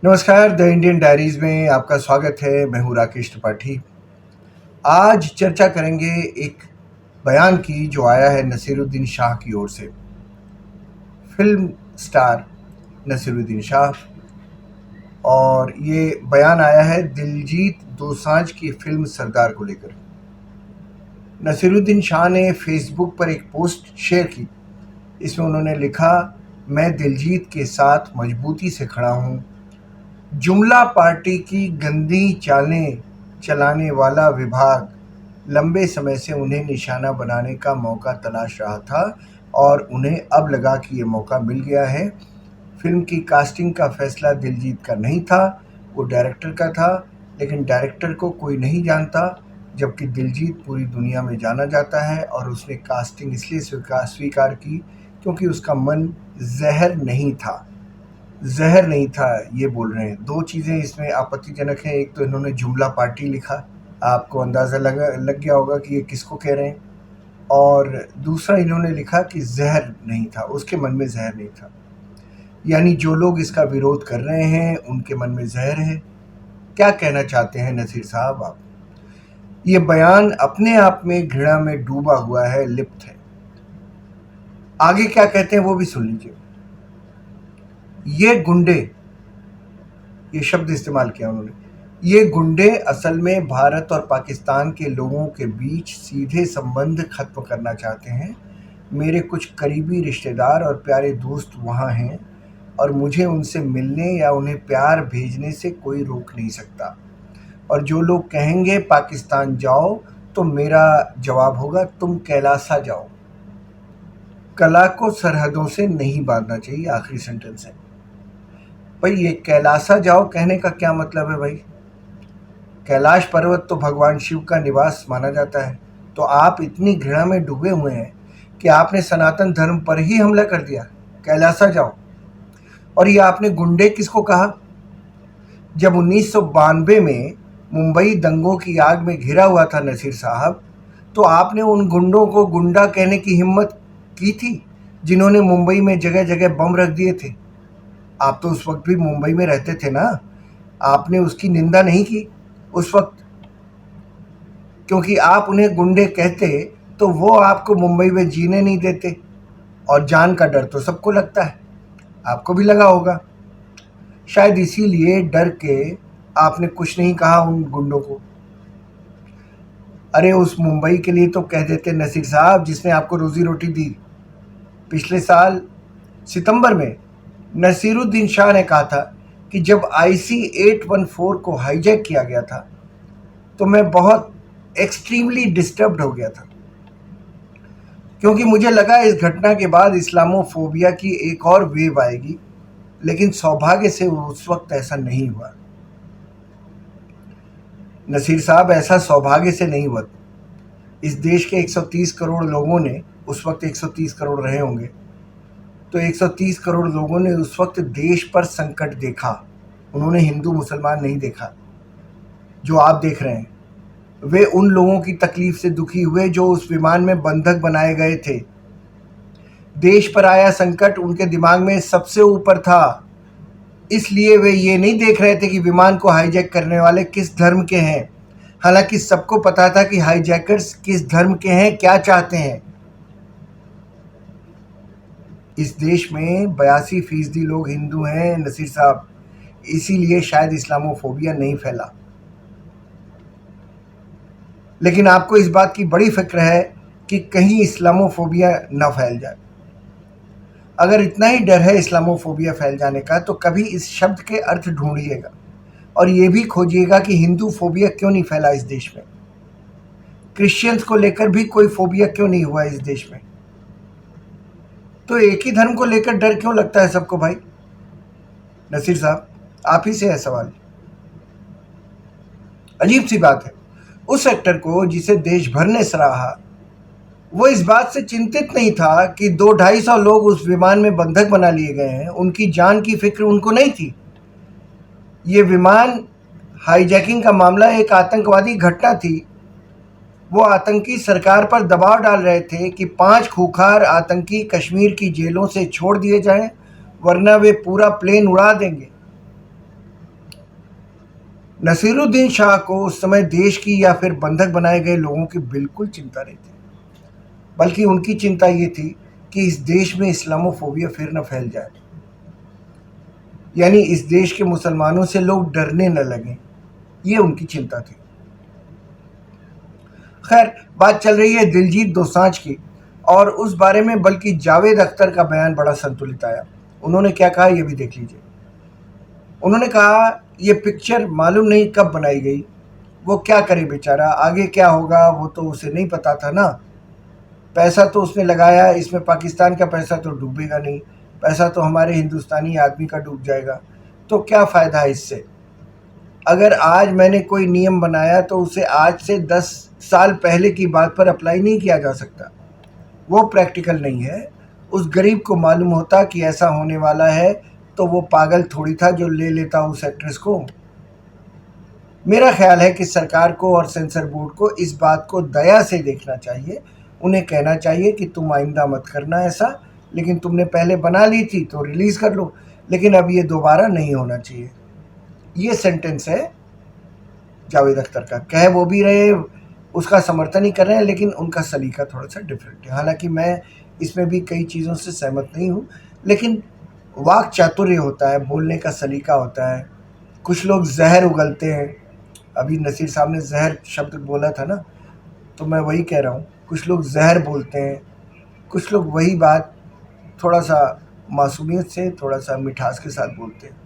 नमस्कार, the Indian diaries में आपका स्वागत है। मैं हूँ राकेश त्रिपाठी। आज चर्चा करेंगे एक बयान की जो आया है नसीरुद्दीन शाह की ओर से। फ़िल्म स्टार नसीरुद्दीन शाह, और ये बयान आया है दिलजीत दोसांझ की फ़िल्म सरदार को लेकर। नसीरुद्दीन शाह ने फ़ेसबुक पर एक पोस्ट शेयर की। इसमें उन्होंने लिखा, मैं दिलजीत के साथ मजबूती से खड़ा हूँ। जुमला पार्टी की गंदी चालें चलाने वाला विभाग लंबे समय से उन्हें निशाना बनाने का मौका तलाश रहा था और उन्हें अब लगा कि ये मौका मिल गया है। फिल्म की कास्टिंग का फैसला दिलजीत का नहीं था, वो डायरेक्टर का था, लेकिन डायरेक्टर को कोई नहीं जानता, जबकि दिलजीत पूरी दुनिया में जाना जाता है और उसने कास्टिंग इसलिए स्वीकार की क्योंकि उसका मन ज़हर नहीं था, ये बोल रहे हैं। दो चीज़ें इसमें आपत्तिजनक हैं। एक तो इन्होंने जुमला पार्टी लिखा, आपको अंदाज़ा लग गया होगा कि ये किसको कह रहे हैं। और दूसरा इन्होंने लिखा कि ज़हर नहीं था, उसके मन में ज़हर नहीं था। यानी जो लोग इसका विरोध कर रहे हैं उनके मन में ज़हर है। क्या कहना चाहते हैं नसीर साहब आप? ये बयान अपने आप में घृणा में डूबा हुआ है, लिप्त है। आगे क्या कहते हैं वो भी सुन लीजिए। ये गुंडे, ये शब्द इस्तेमाल किया उन्होंने, ये गुंडे असल में भारत और पाकिस्तान के लोगों के बीच सीधे संबंध खत्म करना चाहते हैं। मेरे कुछ करीबी रिश्तेदार और प्यारे दोस्त वहाँ हैं और मुझे उनसे मिलने या उन्हें प्यार भेजने से कोई रोक नहीं सकता। और जो लोग कहेंगे पाकिस्तान जाओ, तो मेरा जवाब होगा तुम कैलासा जाओ। कला को सरहदों से नहीं बांधना चाहिए, आखिरी सेंटेंस है। भाई, ये कैलासा जाओ कहने का क्या मतलब है भाई? कैलाश पर्वत तो भगवान शिव का निवास माना जाता है। तो आप इतनी घृणा में डूबे हुए हैं कि आपने सनातन धर्म पर ही हमला कर दिया। कैलासा जाओ। और ये आपने गुंडे किसको कहा? जब 1992 में मुंबई दंगों की आग में घिरा हुआ था नसीर साहब, तो आपने उन गुंडों को गुंडा कहने की हिम्मत की थी जिन्होंने मुंबई में जगह जगह बम रख दिए थे। आप तो उस वक्त भी मुंबई में रहते थे ना, आपने उसकी निंदा नहीं की उस वक्त, क्योंकि आप उन्हें गुंडे कहते तो वो आपको मुंबई में जीने नहीं देते। और जान का डर तो सबको लगता है, आपको भी लगा होगा। शायद इसीलिए डर के आपने कुछ नहीं कहा उन गुंडों को। अरे उस मुंबई के लिए तो कह देते नसीर साहब जिसने आपको रोजी रोटी दी। पिछले साल सितंबर में नसीरुद्दीन शाह ने कहा था कि जब IC-814 को हाईजैक किया गया था तो मैं बहुत एक्सट्रीमली डिस्टर्ब्ड हो गया था, क्योंकि मुझे लगा इस घटना के बाद इस्लामोफोबिया की एक और वेव आएगी, लेकिन सौभाग्य से उस वक्त ऐसा नहीं हुआ। नसीर साहब, ऐसा सौभाग्य से नहीं हुआ। इस देश के 130 करोड़ लोगों ने, उस वक्त 130 करोड़ रहे होंगे, तो 130 करोड़ लोगों ने उस वक्त देश पर संकट देखा। उन्होंने हिंदू मुसलमान नहीं देखा जो आप देख रहे हैं। वे उन लोगों की तकलीफ से दुखी हुए जो उस विमान में बंधक बनाए गए थे। देश पर आया संकट उनके दिमाग में सबसे ऊपर था, इसलिए वे ये नहीं देख रहे थे कि विमान को हाईजैक करने वाले किस धर्म के हैं। हालांकि सबको पता था कि हाईजैकर्स किस धर्म के हैं, क्या चाहते हैं। इस देश में 82% लोग हिंदू हैं नसीर साहब, इसीलिए शायद इस्लामोफोबिया नहीं फैला। लेकिन आपको इस बात की बड़ी फिक्र है कि कहीं इस्लामोफोबिया न फैल जाए। अगर इतना ही डर है इस्लामोफोबिया फैल जाने का, तो कभी इस शब्द के अर्थ ढूंढिएगा और ये भी खोजिएगा कि हिंदू फोबिया क्यों नहीं फैला इस देश में। क्रिश्चियंस को लेकर भी कोई फोबिया क्यों नहीं हुआ इस देश में। तो एक ही धर्म को लेकर डर क्यों लगता है सबको भाई? नसीर साहब, आप ही से है सवाल। अजीब सी बात है, उस एक्टर को जिसे देश भर ने सराहा, वो इस बात से चिंतित नहीं था कि 200-250 लोग उस विमान में बंधक बना लिए गए हैं। उनकी जान की फिक्र उनको नहीं थी। ये विमान हाईजैकिंग का मामला एक आतंकवादी घटना थी। वो आतंकी सरकार पर दबाव डाल रहे थे कि 5 खूंखार आतंकी कश्मीर की जेलों से छोड़ दिए जाएं, वरना वे पूरा प्लेन उड़ा देंगे। नसीरुद्दीन शाह को उस समय देश की या फिर बंधक बनाए गए लोगों की बिल्कुल चिंता नहीं थी, बल्कि उनकी चिंता ये थी कि इस देश में इस्लामोफोबिया फिर न फैल जाए, यानी इस देश के मुसलमानों से लोग डरने न लगें। ये उनकी चिंता थी। खैर, बात चल रही है दिलजीत दोसांझ की, और उस बारे में बल्कि जावेद अख्तर का बयान बड़ा संतुलित आया। उन्होंने क्या कहा ये भी देख लीजिए। उन्होंने कहा, ये पिक्चर मालूम नहीं कब बनाई गई, वो क्या करे बेचारा, आगे क्या होगा वो तो उसे नहीं पता था ना। पैसा तो उसने लगाया, इसमें पाकिस्तान का पैसा तो डूबेगा नहीं, पैसा तो हमारे हिंदुस्तानी आदमी का डूब जाएगा, तो क्या फ़ायदा है इससे। अगर आज मैंने कोई नियम बनाया तो उसे आज से 10 साल पहले की बात पर अप्लाई नहीं किया जा सकता। वो प्रैक्टिकल नहीं है। उस गरीब को मालूम होता कि ऐसा होने वाला है तो वो पागल थोड़ी था जो ले लेता उस एक्ट्रेस को। मेरा ख्याल है कि सरकार को और सेंसर बोर्ड को इस बात को दया से देखना चाहिए। उन्हें कहना चाहिए कि तुम आइंदा मत करना ऐसा, लेकिन तुमने पहले बना ली थी तो रिलीज़ कर लो, लेकिन अब ये दोबारा नहीं होना चाहिए। ये सेंटेंस है जावेद अख्तर का। कह वो भी रहे, उसका समर्थन ही कर रहे हैं, लेकिन उनका सलीका थोड़ा-सा डिफरेंट है। हालाँकि मैं इसमें भी कई चीज़ों से सहमत नहीं हूँ, लेकिन वाक चातुर्य होता है, बोलने का सलीका होता है। कुछ लोग ज़हर उगलते हैं। अभी नसीर साहब ने ज़हर शब्द बोला था ना, तो मैं वही कह रहा हूँ। कुछ लोग ज़हर बोलते हैं, कुछ लोग वही बात थोड़ा-सा मासूमियत से, थोड़ा-सा मिठास के साथ बोलते हैं।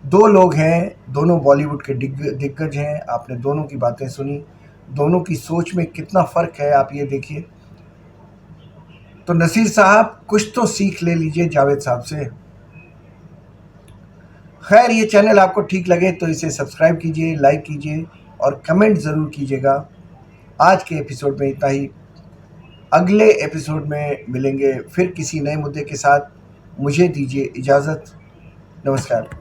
2 लोग हैं, दोनों बॉलीवुड के दिग्गज हैं, आपने दोनों की बातें सुनी, दोनों की सोच में कितना फ़र्क है आप ये देखिए। तो नसीर साहब कुछ तो सीख ले लीजिए जावेद साहब से। खैर, ये चैनल आपको ठीक लगे तो इसे सब्सक्राइब कीजिए, लाइक कीजिए और कमेंट ज़रूर कीजिएगा। आज के एपिसोड में इतना ही। अगले एपिसोड में मिलेंगे फिर किसी नए मुद्दे के साथ। मुझे दीजिए इजाज़त। नमस्कार।